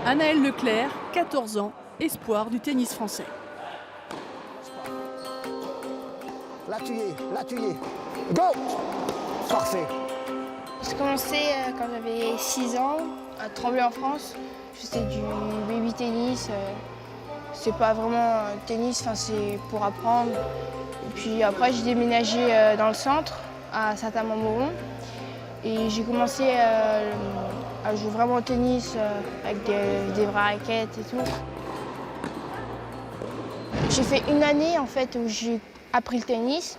Anaëlle Leclerc, 14 ans, espoir du tennis français. Là tu y es. Go! Parfait. J'ai commencé quand j'avais 6 ans à Tremblay en France. Je faisais du baby tennis. C'est pas vraiment tennis, c'est pour apprendre. Et puis après j'ai déménagé dans le centre, à Saint-Amand-Montrond. Et j'ai commencé à jouer vraiment au tennis avec des vraies raquettes et tout. J'ai fait une année en fait où j'ai appris le tennis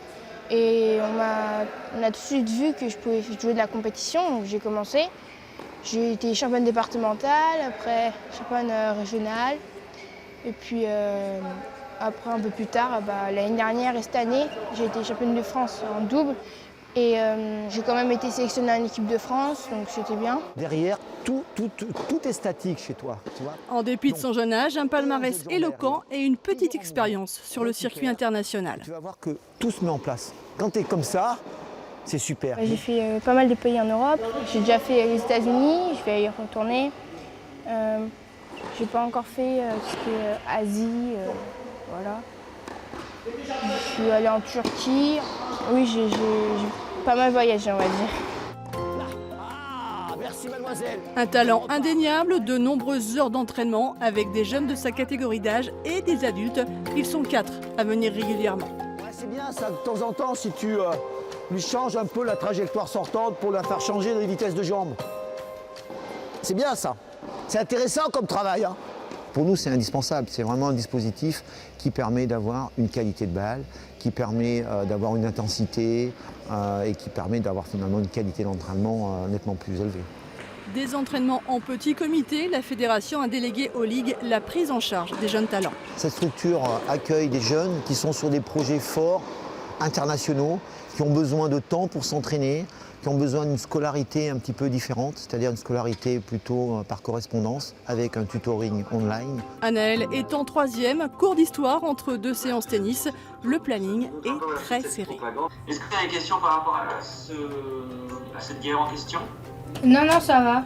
et on a tout de suite vu que je pouvais jouer de la compétition, donc j'ai commencé. J'ai été championne départementale, après championne régionale. Et puis après un peu plus tard, l'année dernière et cette année, j'ai été championne de France en double. Et j'ai quand même été sélectionnée en équipe de France, donc c'était bien. Derrière, tout est statique chez toi, tu vois. En dépit de son jeune âge, un palmarès éloquent et une petite expérience sur le circuit international. Tu vas voir que tout se met en place. Quand tu es comme ça, c'est super. J'ai fait pas mal de pays en Europe. J'ai déjà fait les États-Unis, je vais y retourner. J'ai pas encore fait tout ce qui est Asie, voilà. Je suis allée en Turquie. Oui, j'ai pas mal voyagé, on va dire. Ah, merci mademoiselle. Un talent indéniable, de nombreuses heures d'entraînement avec des jeunes de sa catégorie d'âge et des adultes. Ils sont 4 à venir régulièrement. Ouais, c'est bien ça, de temps en temps, si tu lui changes un peu la trajectoire sortante pour la faire changer de vitesse de jambe. C'est bien ça. C'est intéressant comme travail. Hein. Pour nous, c'est indispensable. C'est vraiment un dispositif qui permet d'avoir une qualité de balle, qui permet d'avoir une intensité et qui permet d'avoir finalement une qualité d'entraînement nettement plus élevée. Des entraînements en petit comité, la fédération a délégué aux ligues la prise en charge des jeunes talents. Cette structure accueille des jeunes qui sont sur des projets forts, internationaux, qui ont besoin de temps pour s'entraîner, qui ont besoin d'une scolarité un petit peu différente, c'est-à-dire une scolarité plutôt par correspondance avec un tutoring online. Anaëlle est en 3e, cours d'histoire entre 2 séances tennis. Le planning est très serré. Est-ce que tu as des questions par rapport à cette guerre en question? Non, ça va.